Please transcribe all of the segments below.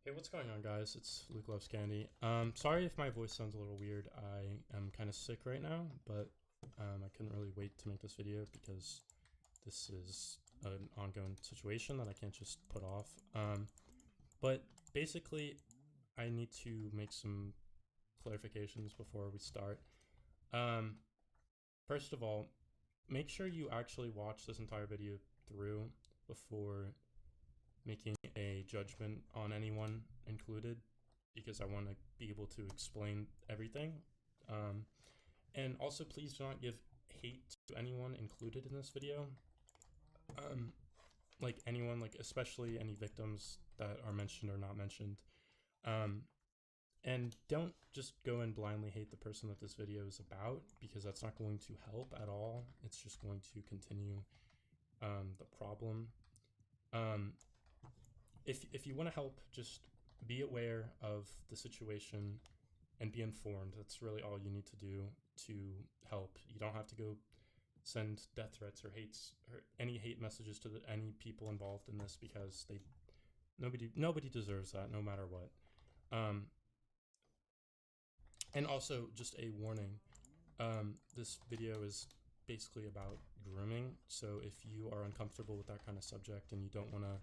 Hey, what's going on, guys? It's LukeLovesCandy. Sorry if my voice sounds a little weird. I am kind of sick right now, but I couldn't really wait to make this video because this is an ongoing situation that I can't just put off. But basically, I need to make some clarifications before we start. First of all, make sure you actually watch this entire video through before making a judgment on anyone included, because I want to be able to explain everything. And also, please do not give hate to anyone included in this video. Like anyone, like especially any victims that are mentioned or not mentioned. And don't just go and blindly hate the person that this video is about, because that's not going to help at all. It's just going to continue the problem. If you want to help, just be aware of the situation and be informed. That's really all you need to do to help. You don't have to go send death threats or any hate messages to any people involved in this, because nobody deserves that, no matter what. And also, just a warning, this video is basically about grooming, so if you are uncomfortable with that kind of subject and you don't want to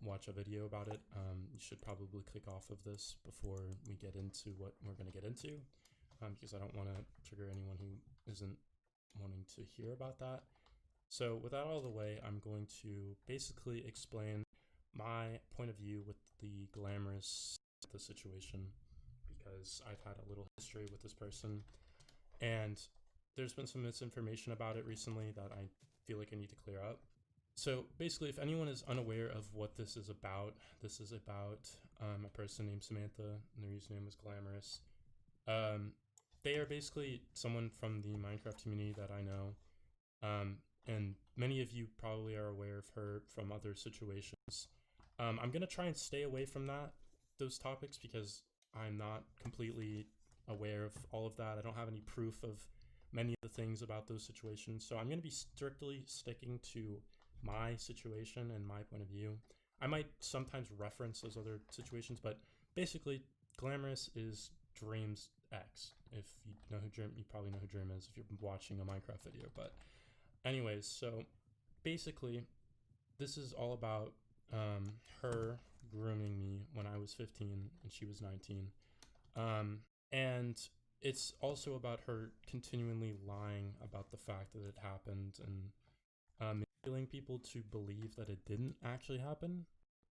watch a video about it, you should probably click off of this before we get into what we're going to get into, because I don't want to trigger anyone who isn't wanting to hear about that. So with that out of the way, I'm going to basically explain my point of view with the Glqmorous situation, because I've had a little history with this person, and there's been some misinformation about it recently that I feel like I need to clear up. So basically, if anyone is unaware of what this is about a person named Samantha, and their username is Glqmorous. They are basically someone from the Minecraft community that I know, and many of you probably are aware of her from other situations. I'm gonna try and stay away from those topics, because I'm not completely aware of all of that. I don't have any proof of many of the things about those situations, so I'm gonna be strictly sticking to my situation and my point of view. I might sometimes reference those other situations, but basically, Glqmorous is Dream's ex. If you know who Dream, you probably know who Dream is if you're watching a Minecraft video. But anyways, so basically, this is all about her grooming me when I was 15 and she was 19. And it's also about her continually lying about the fact that it happened, and manipulating people to believe that it didn't actually happen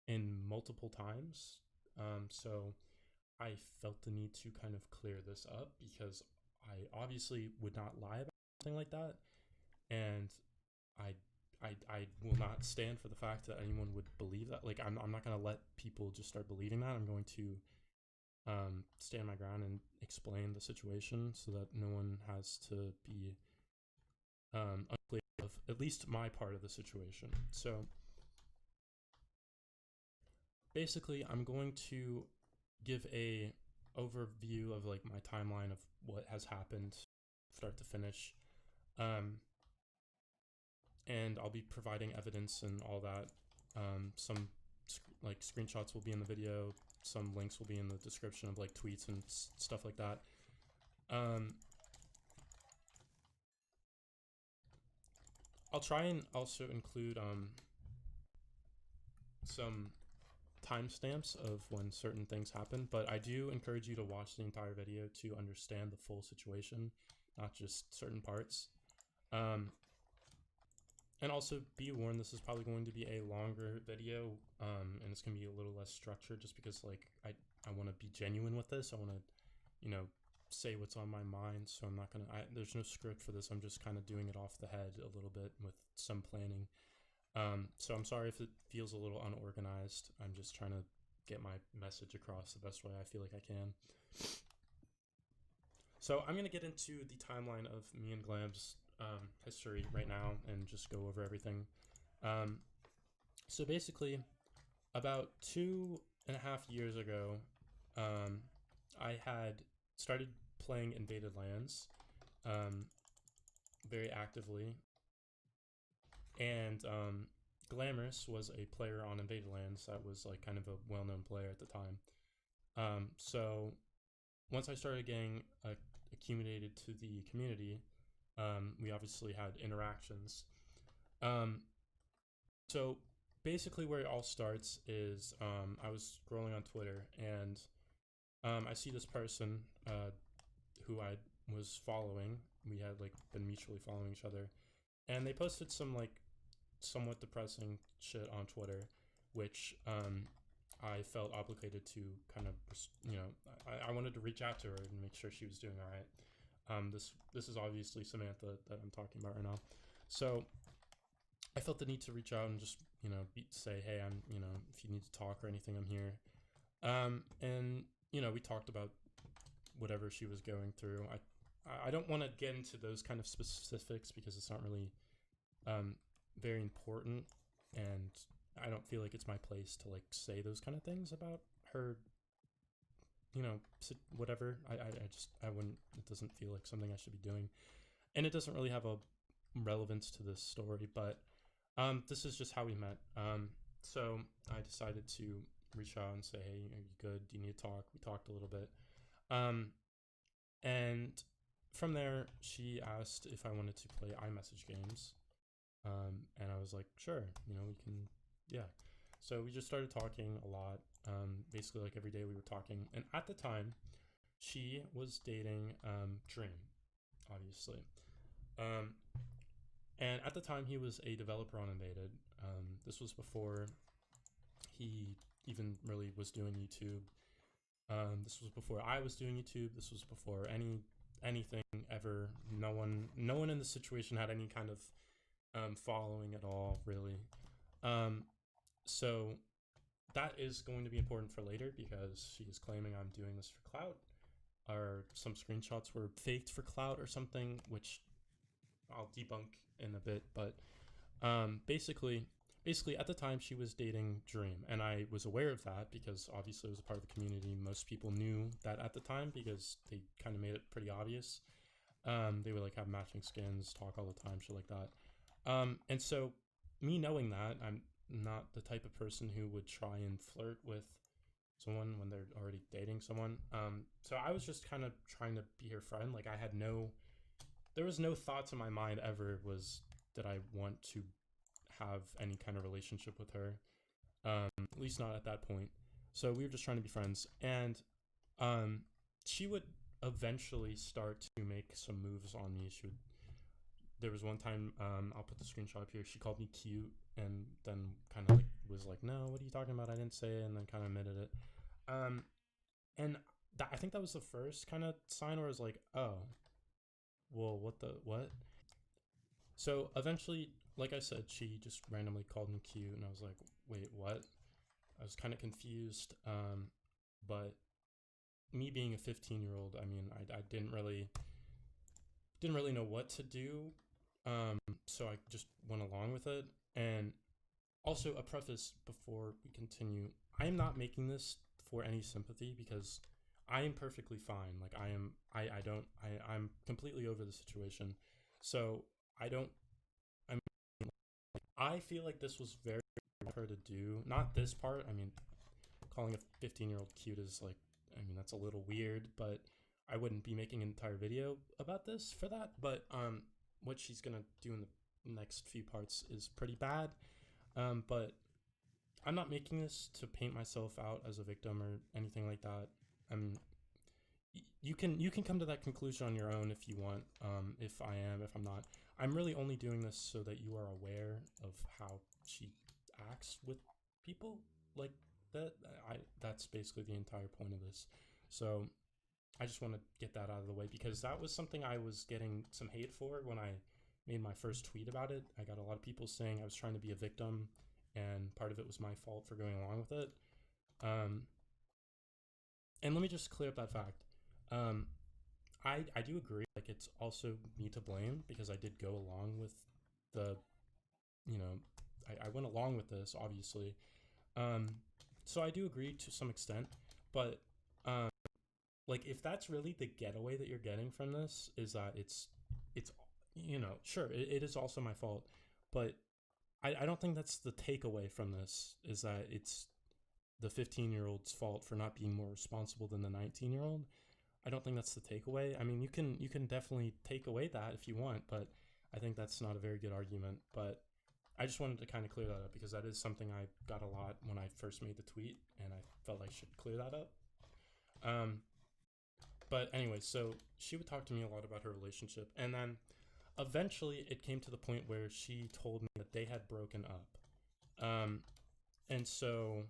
in multiple times. So I felt the need to kind of clear this up, because I obviously would not lie about something like that, and I will not stand for the fact that anyone would believe that. Like, I'm not gonna let people just start believing that. I'm going to stand my ground and explain the situation so that no one has to be unclear of at least my part of the situation. So basically, I'm going to give a overview of like my timeline of what has happened start to finish, and I'll be providing evidence and all that. Some like screenshots will be in the video, some links will be in the description of like tweets and stuff like that. I'll try and also include some timestamps of when certain things happen, but I do encourage you to watch the entire video to understand the full situation, not just certain parts. And also be warned, this is probably going to be a longer video, and it's going to be a little less structured, just because like I want to be genuine with this. I want to, say what's on my mind, so I'm not going to, there's no script for this. I'm just kind of doing it off the head a little bit with some planning. So I'm sorry if it feels a little unorganized. I'm just trying to get my message across the best way I feel like I can. So I'm going to get into the timeline of me and Glam's history right now and just go over everything. So basically, about 2.5 years ago, I had started playing Invaded Lands very actively, and Glqmorous was a player on Invaded Lands that was like kind of a well-known player at the time. So once I started getting accumulated to the community, we obviously had interactions. So basically where it all starts is I was scrolling on Twitter, and I see this person who I was following. We had like been mutually following each other, and they posted some like somewhat depressing shit on Twitter, which I felt obligated to kind of, I wanted to reach out to her and make sure she was doing all right. This is obviously Samantha that I'm talking about right now. So I felt the need to reach out and just, say, hey, I'm, if you need to talk or anything, I'm here. And, we talked about whatever she was going through. I don't want to get into those kind of specifics because it's not really very important, and I don't feel like it's my place to like say those kind of things about her, whatever. I wouldn't, it doesn't feel like something I should be doing, and it doesn't really have a relevance to this story, but this is just how we met. So I decided to reach out and say, hey, are you good? Do you need to talk? We talked a little bit. And from there, she asked if I wanted to play iMessage games. And I was like, sure, we can, yeah. So we just started talking a lot. Basically, like every day we were talking. And at the time, she was dating Dream, obviously. And at the time, he was a developer on Invaded. This was before he even really was doing YouTube. This was before I was doing YouTube. This was before anything ever. No one in this situation had any kind of following at all, really. So that is going to be important for later because she is claiming I'm doing this for clout, or some screenshots were faked for clout or something, which I'll debunk in a bit. But basically at the time she was dating Dream, and I was aware of that because obviously it was a part of the community. Most people knew that at the time because they kind of made it pretty obvious. They would like have matching skins, talk all the time, shit like that. And so me knowing that, I'm not the type of person who would try and flirt with someone when they're already dating someone. So I was just kind of trying to be her friend. Like there was no thoughts in my mind ever was that I want to have any kind of relationship with her. At least not at that point. So we were just trying to be friends. And she would eventually start to make some moves on me. There was one time, I'll put the screenshot up here, she called me cute, and then kind of like was like, no, what are you talking about? I didn't say it, and then kind of admitted it. And I think that was the first kind of sign where I was like, oh, well, what? So eventually, like I said, she just randomly called me cute, and I was like, wait, what? I was kind of confused, but me being a 15-year-old, I mean, I didn't really know what to do. So I just went along with it. And also, a preface before we continue, I am not making this for any sympathy because I am perfectly fine. Like I'm completely over the situation. So I feel like this was very hard for her to do. Not this part. I mean, calling a 15-year-old cute is like, I mean, that's a little weird, but I wouldn't be making an entire video about this for that. But what she's gonna do in the next few parts is pretty bad. But I'm not making this to paint myself out as a victim or anything like that. You can come to that conclusion on your own if you want. If I'm not. I'm really only doing this so that you are aware of how she acts with people like that. That's basically the entire point of this. So I just want to get that out of the way because that was something I was getting some hate for when I made my first tweet about it. I got a lot of people saying I was trying to be a victim, and part of it was my fault for going along with it. And let me just clear up that fact. I do agree, like, it's also me to blame because I did go along with the, I went along with this, obviously. So I do agree to some extent, but like, if that's really the getaway that you're getting from this, is that it's sure, it is also my fault, but I don't think that's the takeaway from this, is that it's the 15-year-old's fault for not being more responsible than the 19-year-old. I don't think that's the takeaway. I mean, you can definitely take away that if you want, but I think that's not a very good argument. But I just wanted to kind of clear that up, because that is something I got a lot when I first made the tweet, and I felt I should clear that up. But anyway, so she would talk to me a lot about her relationship, and then eventually it came to the point where she told me that they had broken up. And so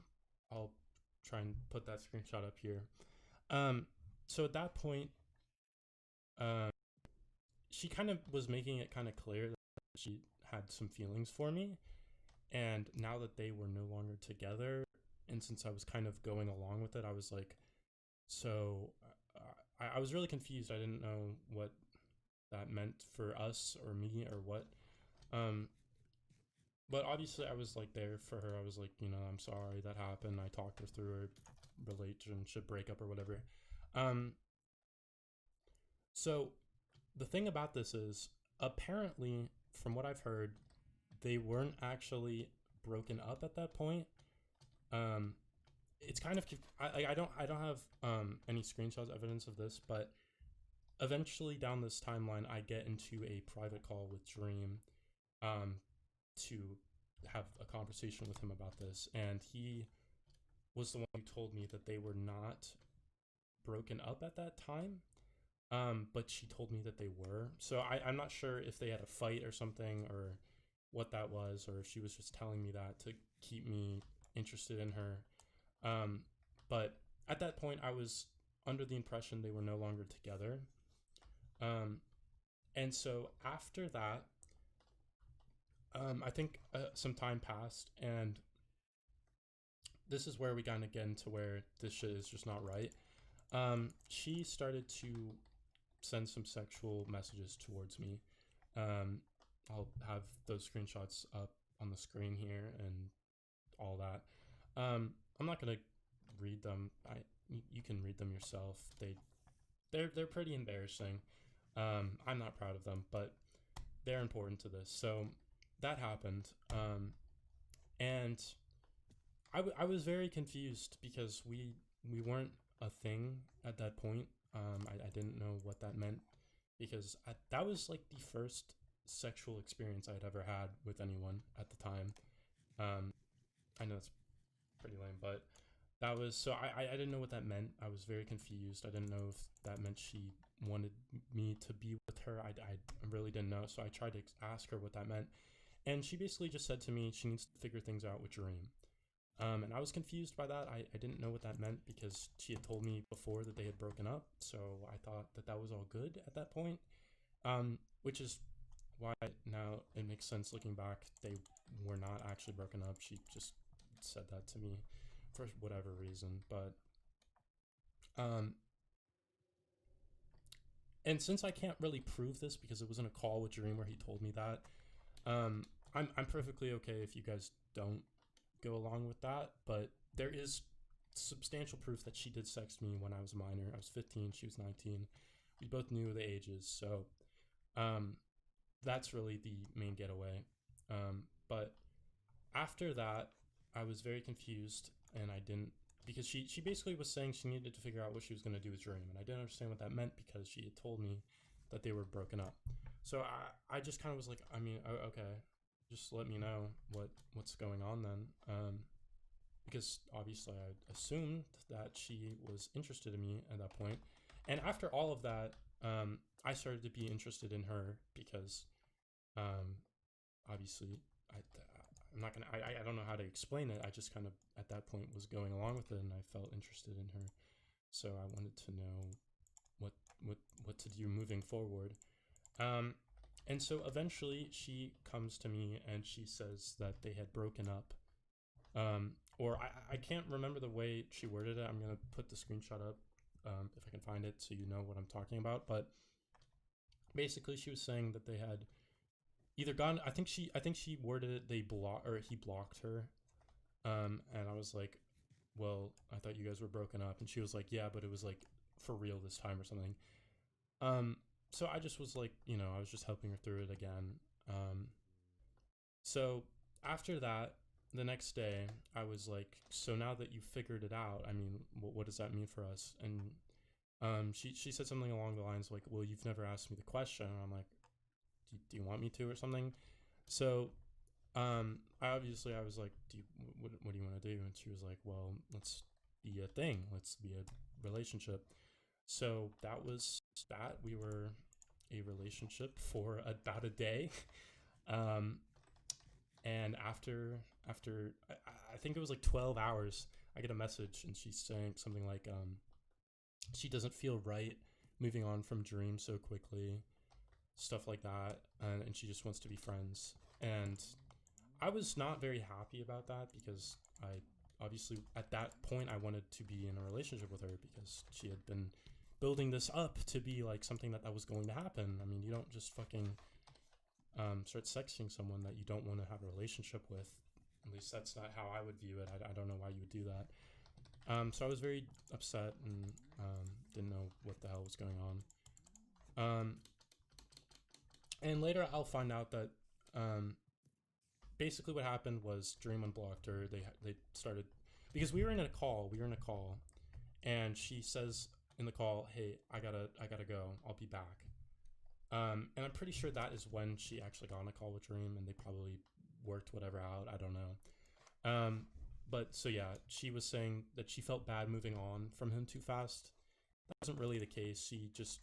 I'll try and put that screenshot up here. So at that point, she kind of was making it kind of clear that she had some feelings for me. And now that they were no longer together, and since I was kind of going along with it, I was like, so I was really confused. I didn't know what that meant for us or me or what. But obviously I was like there for her. I was like, you know, I'm sorry that happened. I talked her through her relationship breakup or whatever. So the thing about this is, apparently, from what I've heard, they weren't actually broken up at that point. It's kind of, I don't have any screenshots evidence of this, but eventually down this timeline, I get into a private call with Dream to have a conversation with him about this, and he was the one who told me that they were not broken up at that time. But she told me that they were. So I'm not sure if they had a fight or something, or what that was, or if she was just telling me that to keep me interested in her. But at that point, I was under the impression they were no longer together. And so after that, I think some time passed, and this is where we kind of get into where this shit is just not right. She started to send some sexual messages towards me. I'll have those screenshots up on the screen here and all that. I'm not gonna read them. You can read them yourself. They're pretty embarrassing. I'm not proud of them, but they're important to this. So that happened, and I was very confused because we weren't a thing at that point. I didn't know what that meant, because that was like the first sexual experience I'd ever had with anyone at the time. I know it's pretty lame, but that was, so I didn't know what that meant. I was very confused. I didn't know if that meant she wanted me to be with her. I really didn't know, so I tried to ask her what that meant, and she basically just said to me she needs to figure things out with Dream. And I was confused by that. I didn't know what that meant, because she had told me before that they had broken up, so I thought that that was all good at that point, which is why now it makes sense looking back. They were not actually broken up. She just said that to me for whatever reason, but and since I can't really prove this because it was in a call with Dream where he told me that, I'm perfectly okay if you guys don't go along with that, but there is substantial proof that she did sext me when I was a minor. I was 15, she was 19. We both knew the ages, so that's really the main getaway. But after that, I was very confused, and I didn't, because she basically was saying she needed to figure out what she was going to do with Dream, and I didn't understand what that meant because she had told me that they were broken up. So I just kind of was like, I mean, okay, just let me know what's going on then, because obviously I assumed that she was interested in me at that point. And after all of that, I started to be interested in her because obviously I'm not gonna, I don't know how to explain it. I just kind of at that point was going along with it, and I felt interested in her, so I wanted to know what to do moving forward. And so eventually she comes to me and she says that they had broken up. Or I can't remember the way she worded it. I'm going to put the screenshot up if I can find it so you know what I'm talking about. But basically she was saying that they had either gone, I think she worded it, he blocked her. And I was like, well, I thought you guys were broken up. And she was like, yeah, but it was like for real this time or something. So I just was like, I was just helping her through it again. So after that, the next day, I was like, so now that you figured it out, I mean, what does that mean for us? And she said something along the lines like, well, you've never asked me the question. And I'm like, do you want me to or something? So I was like, what do you want to do? And she was like, well, let's be a thing. Let's be a relationship. So that was that. We were a relationship for about a day. um, and after I think it was like 12 hours, I get a message and she's saying something like, she doesn't feel right moving on from Dream so quickly, stuff like that, and she just wants to be friends. And I was not very happy about that because I obviously at that point I wanted to be in a relationship with her because she had been building this up to be like something that was going to happen. I mean, you don't just fucking start sexting someone that you don't want to have a relationship with. At least that's not how I would view it. I don't know why you would do that. So I was very upset and didn't know what the hell was going on. And later I'll find out that basically what happened was Dream unblocked her. They started because we were in a call, and she says in the call, "Hey, I gotta go. I'll be back." And I'm pretty sure that is when she actually got on a call with Dream, and they probably worked whatever out. I don't know. But so yeah, she was saying that she felt bad moving on from him too fast. That wasn't really the case. She just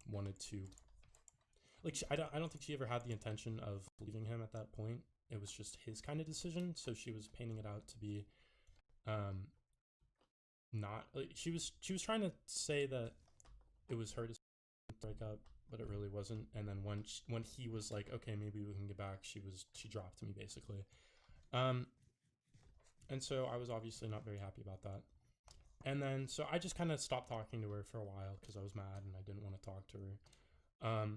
wanted to, like, I don't think she ever had the intention of leaving him at that point. It was just his kind of decision. So she was painting it out to be, not like she was trying to say that it was her decision to break up, but it really wasn't. And then when he was like, okay, maybe we can get back, she dropped me basically. And so I was obviously not very happy about that. And then so I just kind of stopped talking to her for a while because I was mad and I didn't want to talk to her.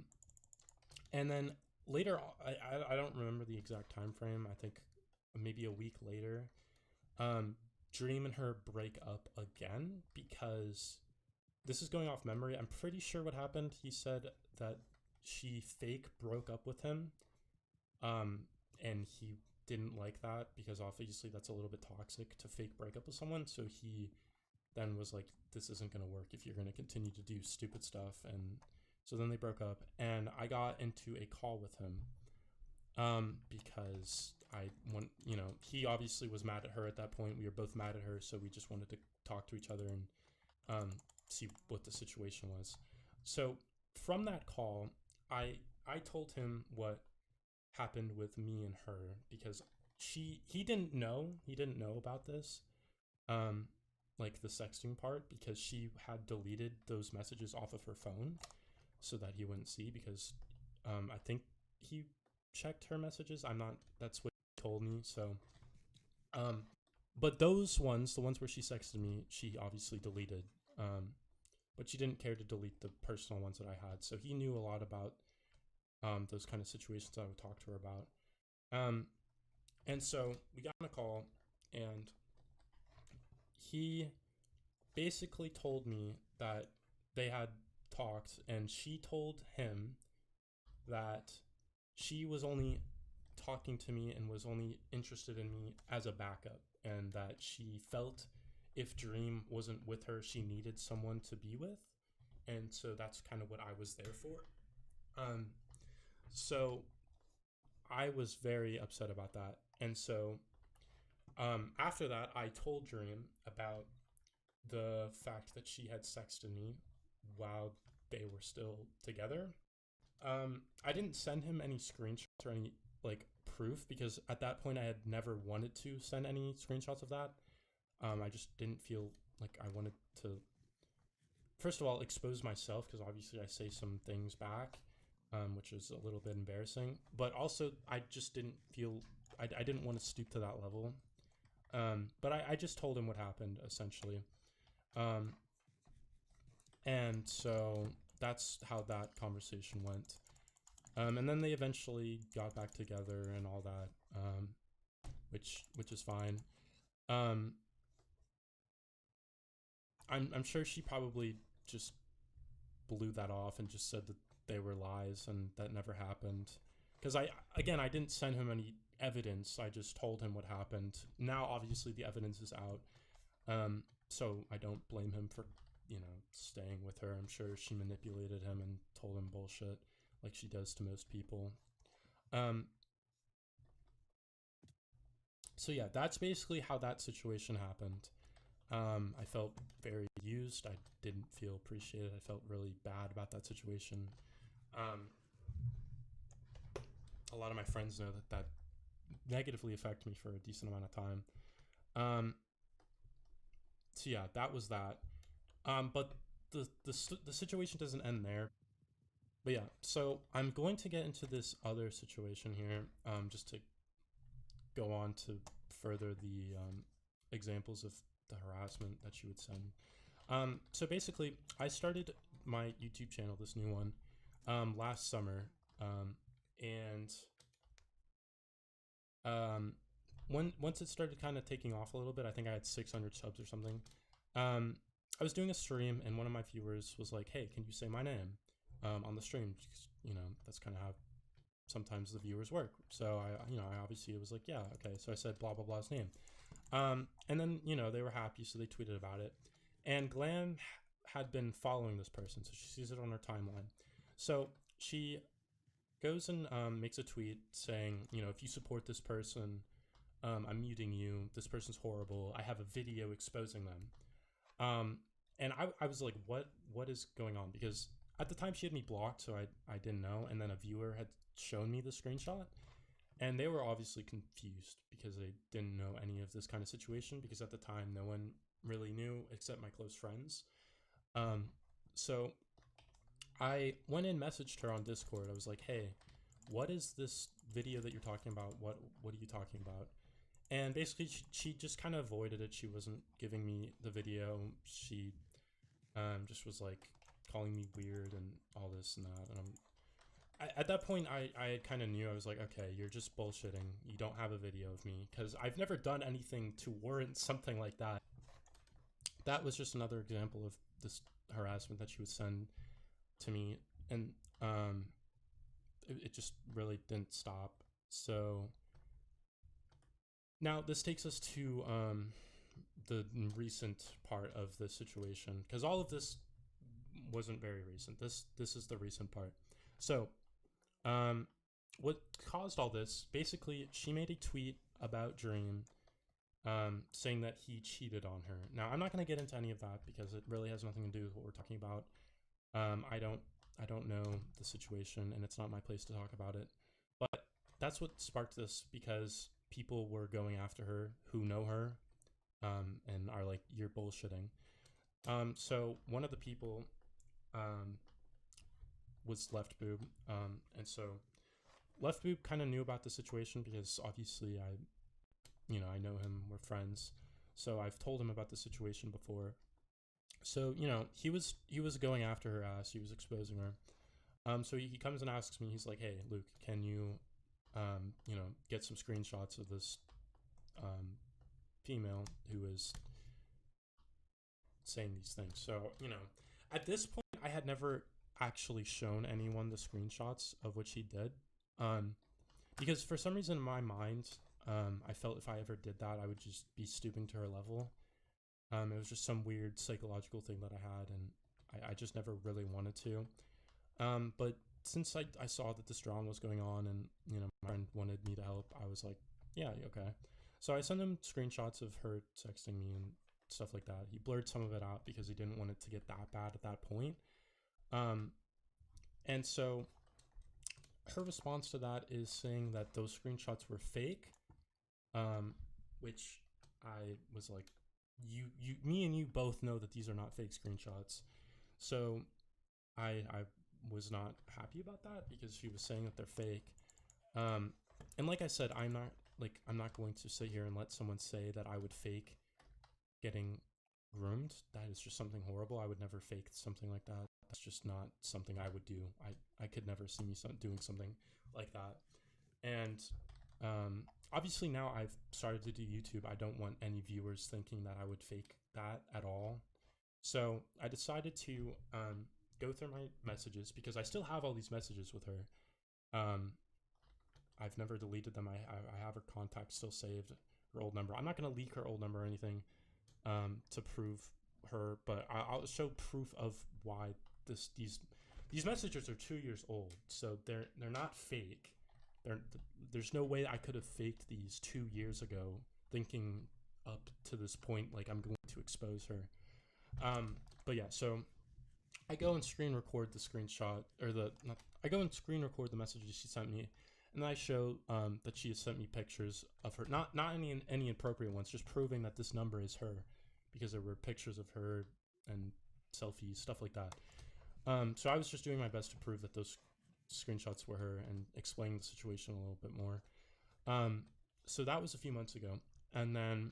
And then later, I don't remember the exact time frame. I think maybe a week later, Dream and her break up again because this is going off memory. I'm pretty sure what happened. He said that she fake broke up with him, and he didn't like that because obviously that's a little bit toxic to fake break up with someone. So he then was like, this isn't going to work if you're going to continue to do stupid stuff. And so then they broke up, and I got into a call with him because he obviously was mad at her at that point. We were both mad at her, so we just wanted to talk to each other and see what the situation was. So from that call, I told him what happened with me and her because he didn't know about this, like the sexting part, because she had deleted those messages off of her phone so that he wouldn't see, because I think he checked her messages. That's what he told me. So but those ones, the ones where she sexted me, she obviously deleted, but she didn't care to delete the personal ones that I had. So he knew a lot about those kind of situations I would talk to her about. And so we got on a call, and he basically told me that they had talked, and she told him that she was only talking to me and was only interested in me as a backup, and that she felt if Dream wasn't with her, she needed someone to be with. And so that's kind of what I was there for. So I was very upset about that. And so after that, I told Dream about the fact that she had sexted me while they were still together. I didn't send him any screenshots or any like proof because at that point I had never wanted to send any screenshots of that. I just didn't feel like I wanted to, first of all, expose myself because obviously I say some things back, which is a little bit embarrassing. But also I just didn't feel, I didn't want to stoop to that level. But I just told him what happened essentially. And so that's how that conversation went. And then they eventually got back together and all that, which is fine. I'm sure she probably just blew that off and just said that they were lies and that never happened. Because I didn't send him evidence. I just told him what happened. Now, obviously, the evidence is out. So I don't blame him for, staying with her. I'm sure she manipulated him and told him bullshit like she does to most people. So yeah, that's basically how that situation happened. I felt very used. I didn't feel appreciated. I felt really bad about that situation. A lot of my friends know that negatively affected me for a decent amount of time. So yeah, that was that. But the situation doesn't end there. But yeah, so I'm going to get into this other situation here, just to go on to further the examples of the harassment that she would send. So basically, I started my YouTube channel, this new one, last summer, and once it started kind of taking off a little bit, I think I had 600 subs or something. I was doing a stream, and one of my viewers was like, "Hey, can you say my name on the stream?" Because, that's kind of how sometimes the viewers work. So I obviously was like, "Yeah, okay." So I said blah blah blah's name, and then they were happy, so they tweeted about it. And Glam had been following this person, so she sees it on her timeline. So she goes and makes a tweet saying, if you support this person, I'm muting you. This person's horrible. I have a video exposing them. And I was like, what is going on? Because at the time she had me blocked, so I didn't know. And then a viewer had shown me the screenshot, and they were obviously confused because they didn't know any of this kind of situation, because at the time no one really knew except my close friends. So I went and messaged her on Discord. I was like, "Hey, what is this video that you're talking about? What are you talking about?" And basically she just kind of avoided it. She wasn't giving me the video. She just was like calling me weird and all this and that. And at that point, I kind of knew. I was like, okay, you're just bullshitting. You don't have a video of me, because I've never done anything to warrant something like that. That was just another example of this harassment that she would send to me, and it just really didn't stop. So now this takes us to the recent part of the situation, because all of this wasn't very recent. This is the recent part. So what caused all this? Basically, she made a tweet about Dream, saying that he cheated on her. Now, I'm not going to get into any of that because it really has nothing to do with what we're talking about. I don't know the situation, and it's not my place to talk about it. But that's what sparked this, because people were going after her who know her, and are like, "You're bullshitting." So one of the people was LeftBoob, and so LeftBoob kind of knew about the situation, because obviously I know him, we're friends, so I've told him about the situation before. So he was going after her ass. He was exposing her. So he comes and asks me. He's like, "Hey, Luke, can you get some screenshots of this female who is saying these things?" So at this point, I had never actually shown anyone the screenshots of what she did, because for some reason in my mind, I felt if I ever did that, I would just be stooping to her level. It was just some weird psychological thing that I had, and I just never really wanted to. But since I saw that this drama was going on, and my friend wanted me to help, I was like, yeah, okay. So I sent him screenshots of her texting me and stuff like that. He blurred some of it out because he didn't want it to get that bad at that point. And so her response to that is saying that those screenshots were fake, which I was like, me and you both know that these are not fake screenshots. So I was not happy about that, because she was saying that they're fake. And like I said, I'm not going to sit here and let someone say that I would fake getting groomed. That is just something horrible. I would never fake something like that. That's just not something I would do. I could never see me doing something like that. And obviously now I've started to do YouTube. I don't want any viewers thinking that I would fake that at all. So I decided to go through my messages, because I still have all these messages with her. I've never deleted them. I have her contact still saved, her old number. I'm not going to leak her old number or anything to prove her, but I'll show proof of why these messages are 2 years old, so they're not fake. There's no way I could have faked these 2 years ago, thinking up to this point like I'm going to expose her. But yeah, so I go and screen record the screenshot, or I go and screen record the messages she sent me, and I show that she has sent me pictures of her, not any inappropriate ones, just proving that this number is her, because there were pictures of her and selfies, stuff like that. So I was just doing my best to prove that those screenshots were her and explaining the situation a little bit more. So that was a few months ago, and then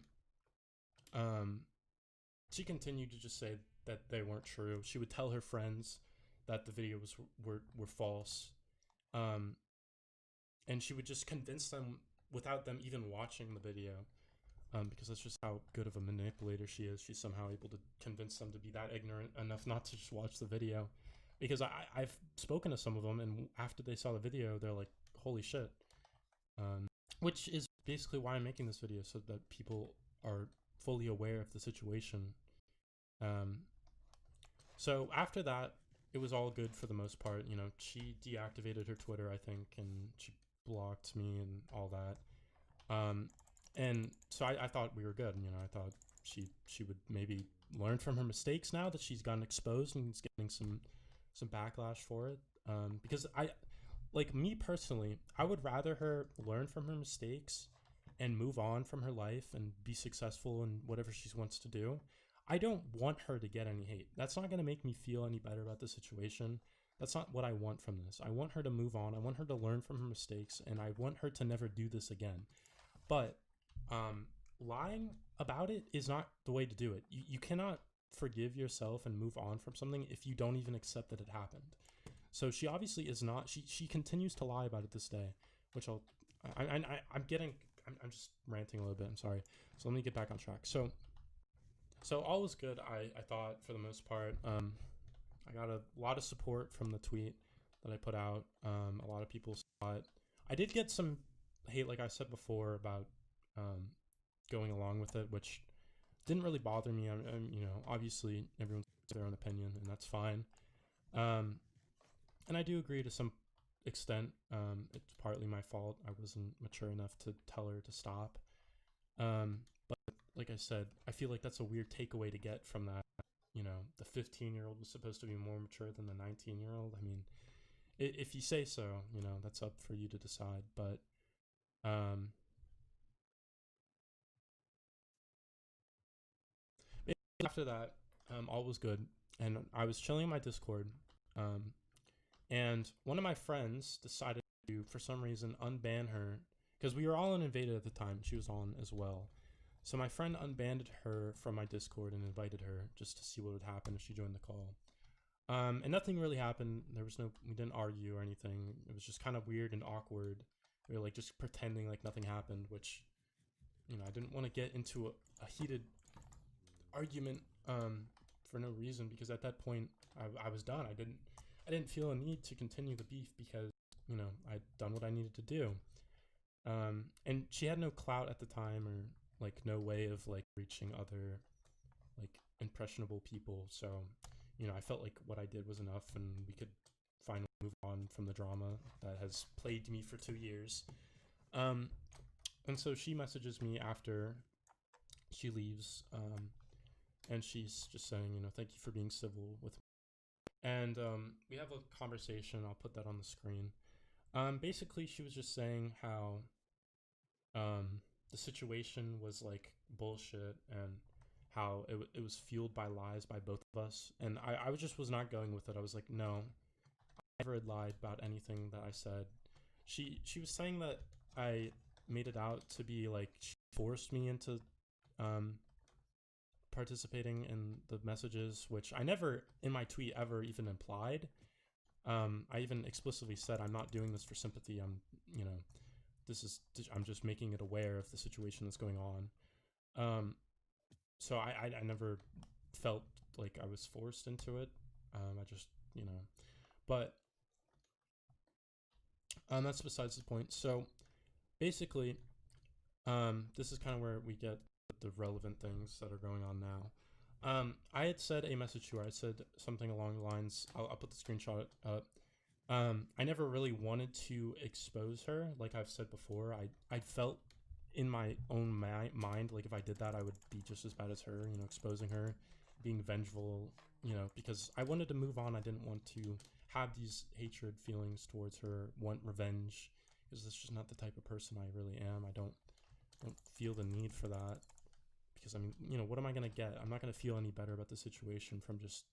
she continued to just say that they weren't true. She would tell her friends that the videos were false, and she would just convince them without them even watching the video, because that's just how good of a manipulator she is. She's somehow able to convince them to be that ignorant enough not to just watch the video. Because I've spoken to some of them, and after they saw the video, they're like, holy shit. Which is basically why I'm making this video, so that people are fully aware of the situation. So after that, it was all good for the most part. You know, she deactivated her Twitter, I think, and she blocked me and all that. And so I thought we were good. You know, I thought she would maybe learn from her mistakes now that she's gotten exposed and is getting some backlash for it. Because me personally, I would rather her learn from her mistakes and move on from her life and be successful in whatever she wants to do. I don't want her to get any hate. That's not going to make me feel any better about the situation. That's not what I want from this. I want her to move on. I want her to learn from her mistakes, and I want her to never do this again. But lying about it is not the way to do it. You cannot forgive yourself and move on from something if you don't even accept that it happened. So she obviously is not. She continues to lie about it this day, which I'm just ranting a little bit. I'm sorry. So let me get back on track. So all was good. I thought, for the most part. I got a lot of support from the tweet that I put out. A lot of people saw it. I did get some hate, like I said before, about going along with it, which didn't really bother me. I'm you know, obviously everyone's their own opinion, and that's fine. And I do agree to some extent. It's partly my fault. I wasn't mature enough to tell her to stop. But like I said, I feel like that's a weird takeaway to get from that. You know, the 15-year-old was supposed to be more mature than the 19-year-old. I mean, if you say so, you know, that's up for you to decide. But after that, all was good, and I was chilling in my Discord, and one of my friends decided to, for some reason, unban her, because we were all in Invaded at the time. She was on as well. So my friend unbanned her from my Discord and invited her just to see what would happen if she joined the call. And nothing really happened. We didn't argue or anything. It was just kind of weird and awkward. We were like just pretending like nothing happened, which, you know, I didn't want to get into a heated argument for no reason, because at that point I was done. I didn't feel a need to continue the beef because, you know, I'd done what I needed to do. And she had no clout at the time, or like no way of like reaching other like impressionable people. So, you know, I felt like what I did was enough, and we could finally move on from the drama that has plagued me for 2 years. And so she messages me after she leaves, and she's just saying, you know, thank you for being civil with me. And we have a conversation. I'll put that on the screen. Basically, she was just saying how the situation was like bullshit, and how it was fueled by lies by both of us. And I was not going with it. I was like, no, I never lied about anything that I said. She was saying that I made it out to be like she forced me into participating in the messages, which I never in my tweet ever even implied. I even explicitly said I'm not doing this for sympathy. I'm just making it aware of the situation that's going on. So I never felt like I was forced into it. I just, you know, but that's besides the point. So basically, this is kind of where we get the relevant things that are going on now. I had said a message to her. I said something along the lines. I'll put the screenshot up. I never really wanted to expose her, like I've said before. I felt in my own mind like if I did that, I would be just as bad as her. You know, exposing her, being vengeful. You know, because I wanted to move on. I didn't want to have these hatred feelings towards her, want revenge, because that's just not the type of person I really am. I don't feel the need for that, because I mean, you know, what am I gonna get? I'm not gonna feel any better about the situation from just,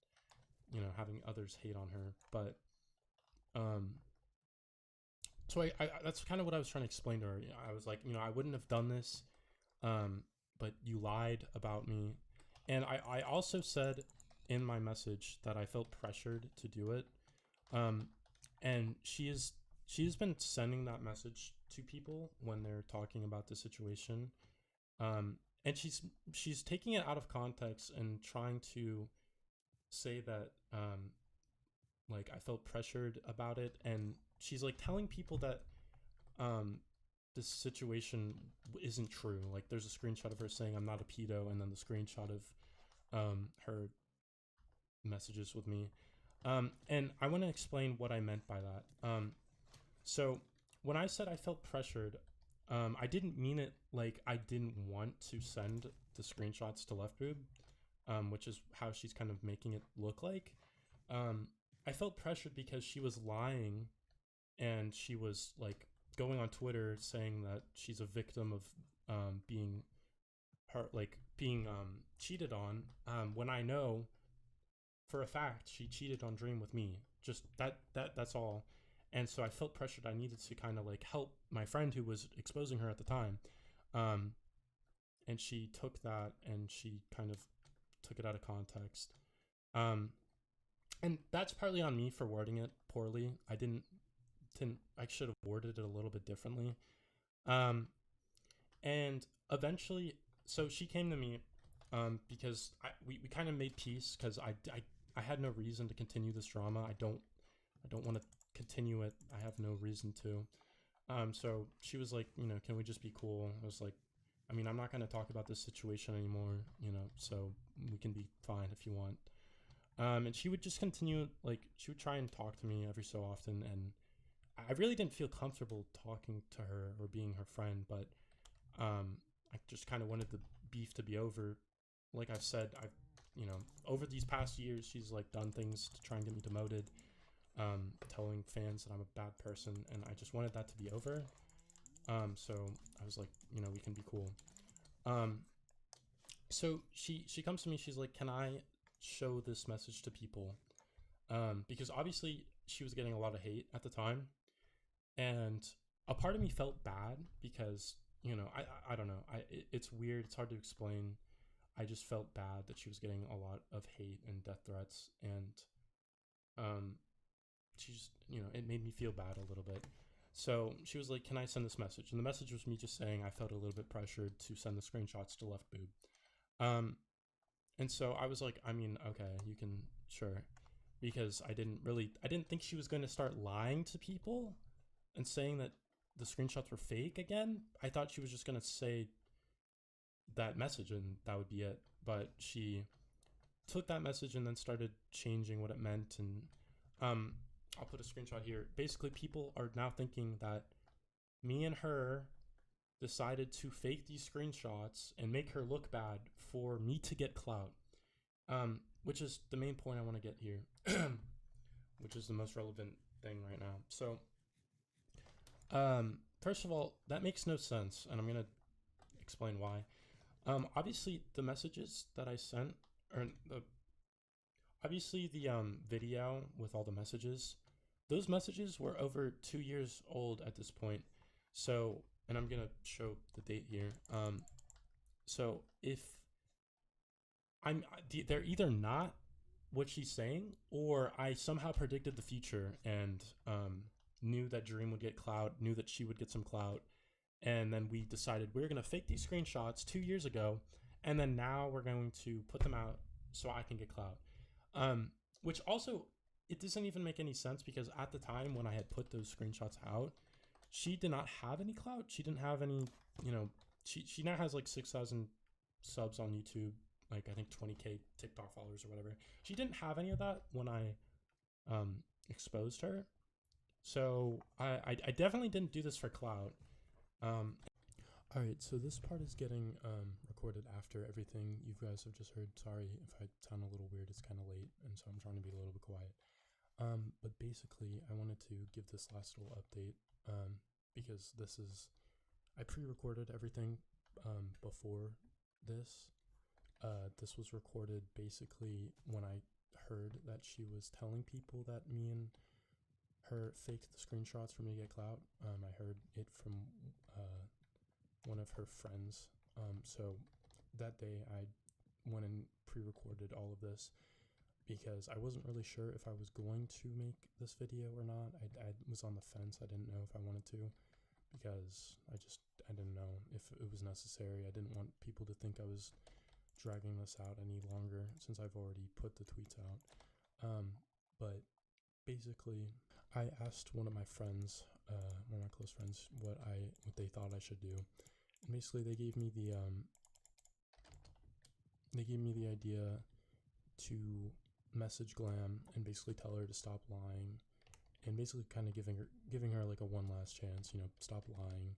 you know, having others hate on her. But so I that's kind of what I was trying to explain to her. You know, I was like, you know, I wouldn't have done this, but you lied about me. And I also said in my message that I felt pressured to do it. And she's been sending that message to people when they're talking about the situation. And she's taking it out of context and trying to say that like I felt pressured about it, and she's like telling people that this situation isn't true. Like there's a screenshot of her saying I'm not a pedo, and then the screenshot of her messages with me. And I want to explain what I meant by that. So when I said I felt pressured, I didn't mean it like I didn't want to send the screenshots to LeftBoob, which is how she's kind of making it look like. I felt pressured because she was lying, and she was like going on Twitter saying that she's a victim of being cheated on, when I know for a fact she cheated on Dream with me. Just that's all. And so I felt pressured. I needed to kind of like help my friend who was exposing her at the time. And she took that and she kind of took it out of context. And that's partly on me for wording it poorly. I should have worded it a little bit differently. And eventually, so she came to me because we kind of made peace, because I had no reason to continue this drama. I don't want to continue it. I have no reason to. So she was like, you know, can we just be cool? I was like, I mean, I'm not going to talk about this situation anymore, you know, so we can be fine if you want. And she would just continue, like, she would try and talk to me every so often, and I really didn't feel comfortable talking to her or being her friend, but I just kind of wanted the beef to be over. Like I've said, you know, over these past years, she's like done things to try and get me demoted, telling fans that I'm a bad person, and I just wanted that to be over. So I was like, you know, we can be cool. So she comes to me, she's like, can I show this message to people? Because obviously she was getting a lot of hate at the time, and a part of me felt bad because, you know, I don't know, it's weird, it's hard to explain. I just felt bad that she was getting a lot of hate and death threats, and she just, you know, it made me feel bad a little bit. So she was like, can I send this message? And the message was me just saying I felt a little bit pressured to send the screenshots to LeftBoob. And so I was like, I mean, okay, you can, sure. Because I didn't think she was going to start lying to people and saying that the screenshots were fake again. I thought she was just going to say that message and that would be it. But she took that message and then started changing what it meant. And I'll put a screenshot here. Basically, people are now thinking that me and her decided to fake these screenshots and make her look bad for me to get clout, which is the main point I want to get here, which is the most relevant thing right now. So first of all, that makes no sense, and I'm going to explain why. Obviously, the messages that I sent, or obviously the video with all the messages, those messages were over 2 years old at this point. So, and I'm gonna show the date here. So if they're either not what she's saying, or I somehow predicted the future and knew that Dream would get clout, knew that she would get some clout, and then we decided we're gonna fake these screenshots 2 years ago, and then now we're going to put them out so I can get clout. Which also, it doesn't even make any sense, because at the time when I had put those screenshots out, she did not have any clout. She didn't have any, you know, she now has like 6,000 subs on YouTube, like I think 20K TikTok followers or whatever. She didn't have any of that when I exposed her. So I definitely didn't do this for clout. All right, so this part is getting recorded after everything you guys have just heard. Sorry if I sound a little weird. It's kind of late, and so I'm trying to be a little bit quiet. But basically, I wanted to give this last little update because this is, I pre-recorded everything before this. This was recorded basically when I heard that she was telling people that me and her faked the screenshots for me to get clout. I heard it from one of her friends. So that day I went and pre-recorded all of this because I wasn't really sure if I was going to make this video or not. I was on the fence. I didn't know if I wanted to because I didn't know if it was necessary. I didn't want people to think I was dragging this out any longer since I've already put the tweets out. But basically, I asked one of my friends, one of my close friends, what they thought I should do. And basically, they gave me the idea to message Glam and basically tell her to stop lying, and basically kind of giving her like a one last chance. You know, stop lying,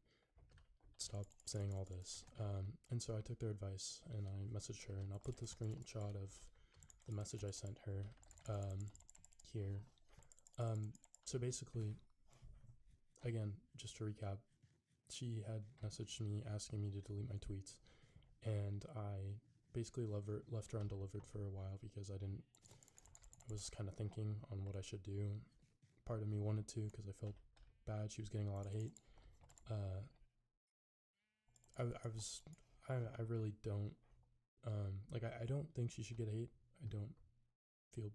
stop saying all this. And so I took their advice and I messaged her, and I'll put the screenshot of the message I sent her here. So basically, again, just to recap, she had messaged me asking me to delete my tweets, and I basically left her undelivered for a while because I was kind of thinking on what I should do. Part of me wanted to because I felt bad. She was getting a lot of hate. I really don't, like, I don't think she should get hate. I don't feel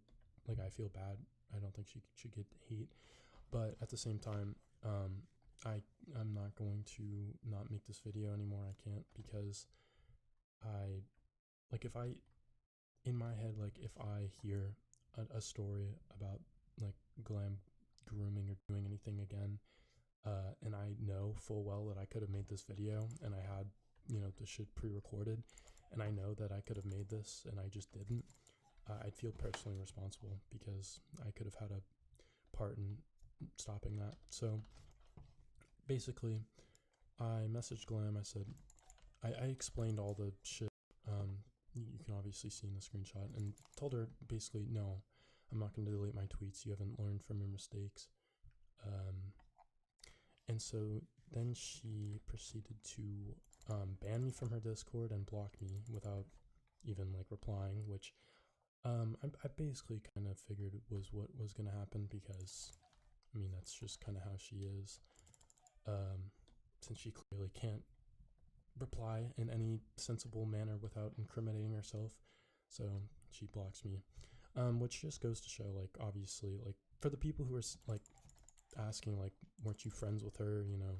like I feel bad. I don't think she should get hate. But at the same time, I'm not going to not make this video anymore. I can't, because in my head, like, if I hear a story about like Glam grooming or doing anything again, and I know full well that I could have made this video and I had, you know, the shit pre-recorded, and I know that I could have made this and I just didn't, I'd feel personally responsible because I could have had a part in stopping that. So basically, I messaged Glam. I said, I explained all the shit you can obviously see in the screenshot, and told her basically, no, I'm not going to delete my tweets. You haven't learned from your mistakes. And so then she proceeded to ban me from her Discord and block me without even like replying, which I basically kind of figured was what was going to happen, because I mean, that's just kind of how she is. Since she clearly can't reply in any sensible manner without incriminating herself, so she blocks me, which just goes to show, like, obviously, like, for the people who are like asking, like, weren't you friends with her, you know,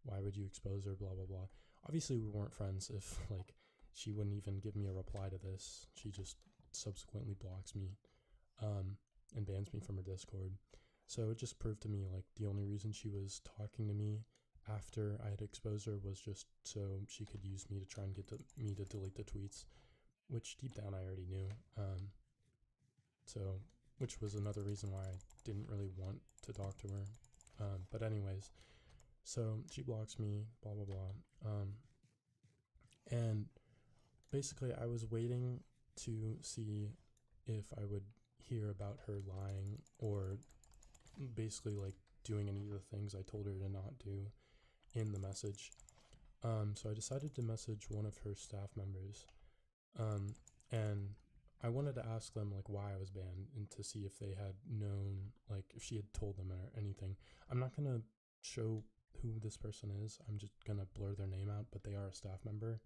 why would you expose her, blah blah blah. Obviously we weren't friends if like she wouldn't even give me a reply to this. She just subsequently blocks me and bans me from her Discord. So it just proved to me, like, the only reason she was talking to me after I had exposed her was just so she could use me to try and get me to delete the tweets, which deep down I already knew. So, which was another reason why I didn't really want to talk to her. But anyways, so she blocks me, blah blah blah. And basically I was waiting to see if I would hear about her lying, or basically like doing any of the things I told her to not do in the message. So I decided to message one of her staff members, and I wanted to ask them like why I was banned, and to see if they had known, like if she had told them or anything. I'm not gonna show who this person is. I'm just gonna blur their name out, but they are a staff member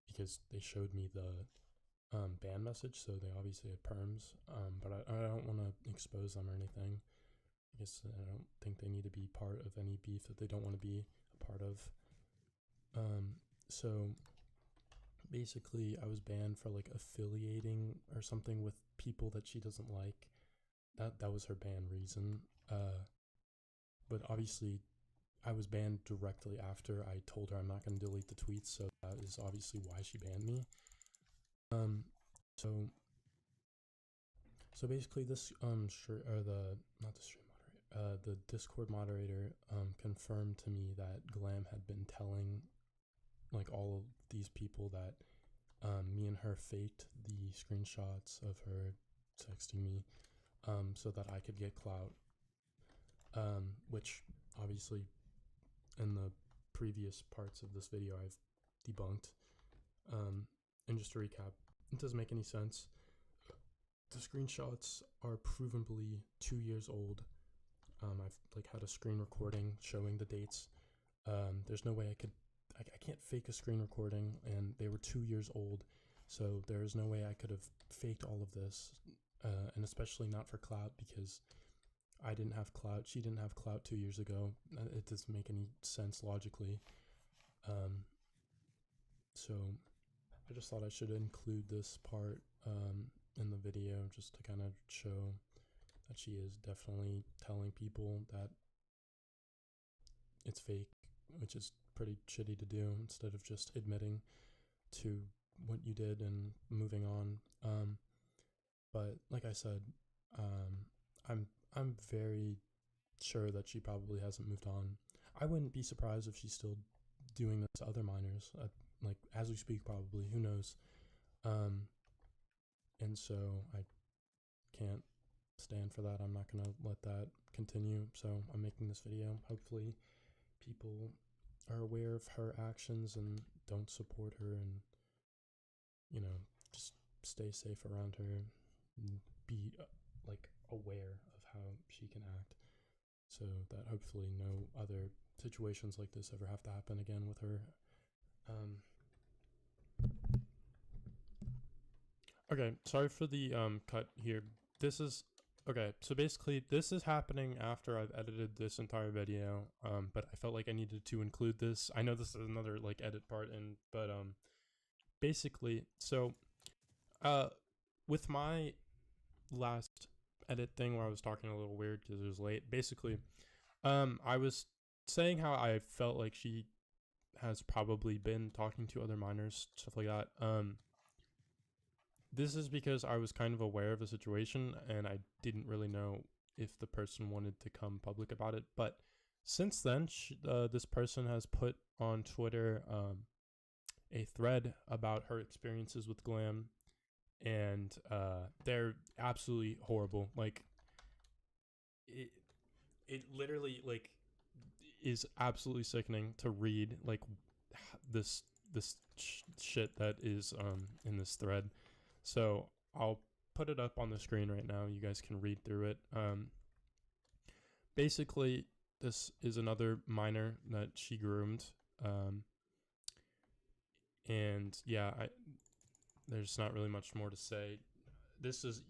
because they showed me the ban message, so they obviously had perms. But I don't want to expose them or anything. I guess I don't think they need to be part of any beef that they don't want to be a part of. So basically I was banned for like affiliating or something with people that she doesn't like. That was her ban reason. But obviously I was banned directly after I told her I'm not going to delete the tweets, so that is obviously why she banned me. So basically this the Discord moderator confirmed to me that Glam had been telling like all of these people that me and her faked the screenshots of her texting me so that I could get clout, which obviously in the previous parts of this video I've debunked. And just to recap, it doesn't make any sense. The screenshots are provably 2 years old. I've like had a screen recording showing the dates. There's no way I can't fake a screen recording, and they were 2 years old, so there's no way I could have faked all of this, and especially not for clout, because I didn't have clout, she didn't have clout 2 years ago. It doesn't make any sense logically. So I just thought I should include this part in the video just to kind of show that she is definitely telling people that it's fake, which is pretty shitty to do, instead of just admitting to what you did and moving on. But like I said, I'm very sure that she probably hasn't moved on. I wouldn't be surprised if she's still doing this to other minors, like as we speak, probably. Who knows? And so I can't stand for that. I'm not gonna let that continue. So I'm making this video. Hopefully people are aware of her actions and don't support her, and just stay safe around her and be like aware of how she can act, so that hopefully no other situations like this ever have to happen again with her. Okay, sorry for the cut here. This is okay, so basically this is happening after I've edited this entire video, but I felt like I needed to include this. I know this is another like edit part, but basically, so with my last edit thing where I was talking a little weird because it was late, basically I was saying how I felt like she has probably been talking to other minors, stuff like that. This is because I was kind of aware of the situation and I didn't really know if the person wanted to come public about it. But since then, this person has put on Twitter a thread about her experiences with Glam, and they're absolutely horrible. Like, it literally like is absolutely sickening to read, like this shit that is in this thread. So I'll put it up on the screen right now. You guys can read through it. Basically, this is another minor that she groomed. And yeah, there's not really much more to say. This is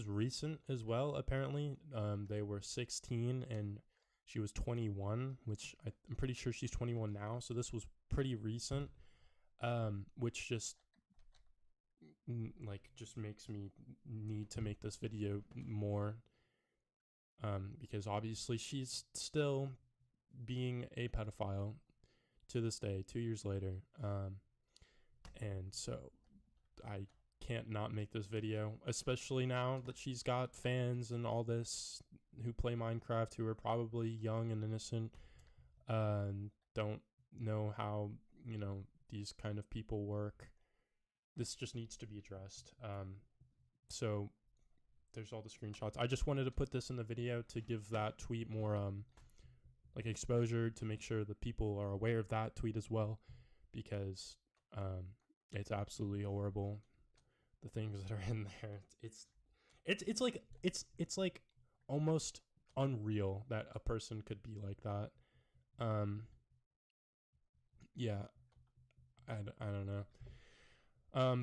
recent as well, apparently. They were 16 and she was 21, which I'm pretty sure she's 21 now. So this was pretty recent, which just makes me need to make this video more, because obviously she's still being a pedophile to this day, 2 years later. And so I can't not make this video, especially now that she's got fans and all this who play Minecraft, who are probably young and innocent, and don't know how these kind of people work. This just needs to be addressed. So there's all the screenshots. I just wanted to put this in the video to give that tweet more like exposure, to make sure that people are aware of that tweet as well, because it's absolutely horrible, the things that are in there. It's like almost unreal that a person could be like that. Yeah, I don't know.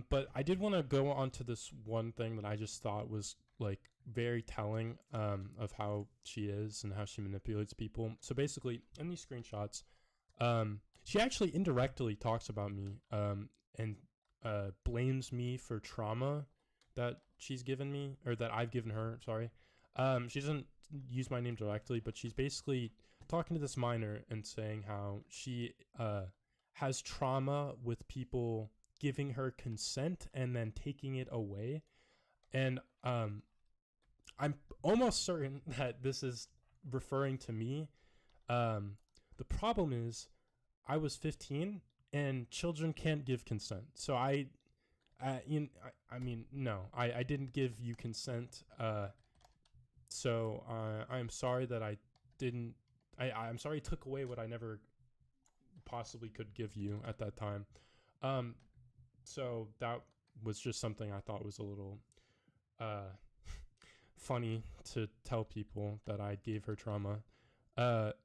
But I did want to go on to this one thing that I just thought was like very telling of how she is and how she manipulates people. So basically, in these screenshots, she actually indirectly talks about me and blames me for trauma that she's given me, or that I've given her. Sorry. She doesn't use my name directly, but she's basically talking to this minor and saying how she has trauma with people giving her consent and then taking it away. And I'm almost certain that this is referring to me. The problem is I was 15 and children can't give consent. So I mean, no, I didn't give you consent. So I'm sorry that I didn't. I'm sorry I took away what I never possibly could give you at that time. So that was just something I thought was a little funny to tell people that I gave her trauma. But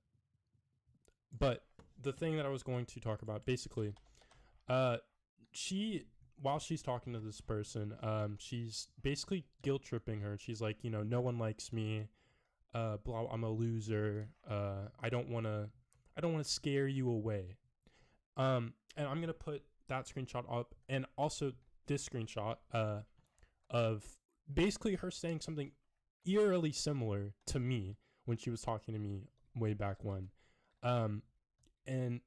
the thing that I was going to talk about, basically, she, while she's talking to this person, she's basically guilt tripping her. She's like, no one likes me. Blah, I'm a loser. I don't want to scare you away. And I'm gonna put that screenshot up, and also this screenshot of basically her saying something eerily similar to me when she was talking to me way back when. And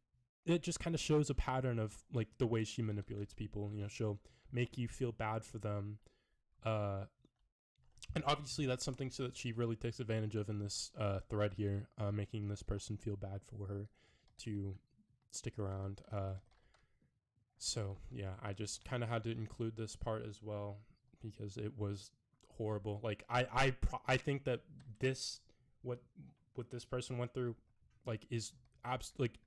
it just kind of shows a pattern of like the way she manipulates people. She'll make you feel bad for them. And obviously that's something so that she really takes advantage of in this thread here, making this person feel bad for her to stick around. So yeah, I just kind of had to include this part as well because it was horrible. Like I think that this what this person went through like is like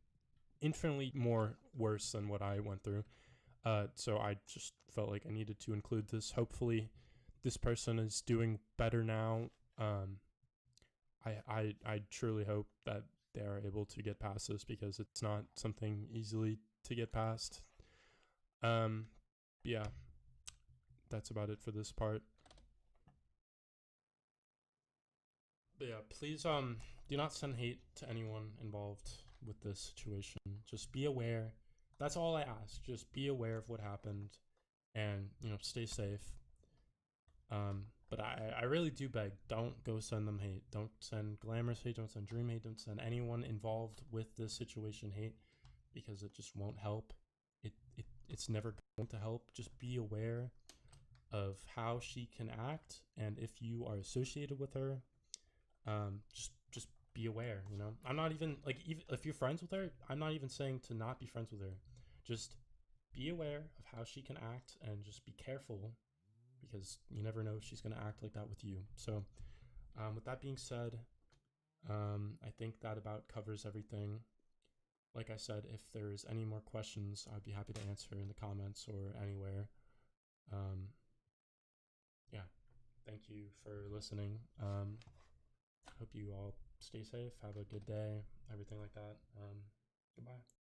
infinitely more worse than what I went through. So I just felt like I needed to include this. Hopefully this person is doing better now. I truly hope that they are able to get past this because it's not something easily to get past. Yeah, that's about it for this part. But yeah, please do not send hate to anyone involved with this situation. Just be aware. That's all I ask. Just be aware of what happened and stay safe. But I really do beg, don't go send them hate. Don't send Glamorous hate, don't send Dream hate, don't send anyone involved with this situation hate because it just won't help. It's never going to help. Just be aware of how she can act, and if you are associated with her, just be aware. I'm not even like, even if you're friends with her, I'm not even saying to not be friends with her. Just be aware of how she can act and just be careful because you never know if she's going to act like that with you. So with that being said, I think that about covers everything. Like I said, if there's any more questions, I'd be happy to answer in the comments or anywhere. Yeah, thank you for listening. Hope you all stay safe, have a good day, everything like that. Goodbye.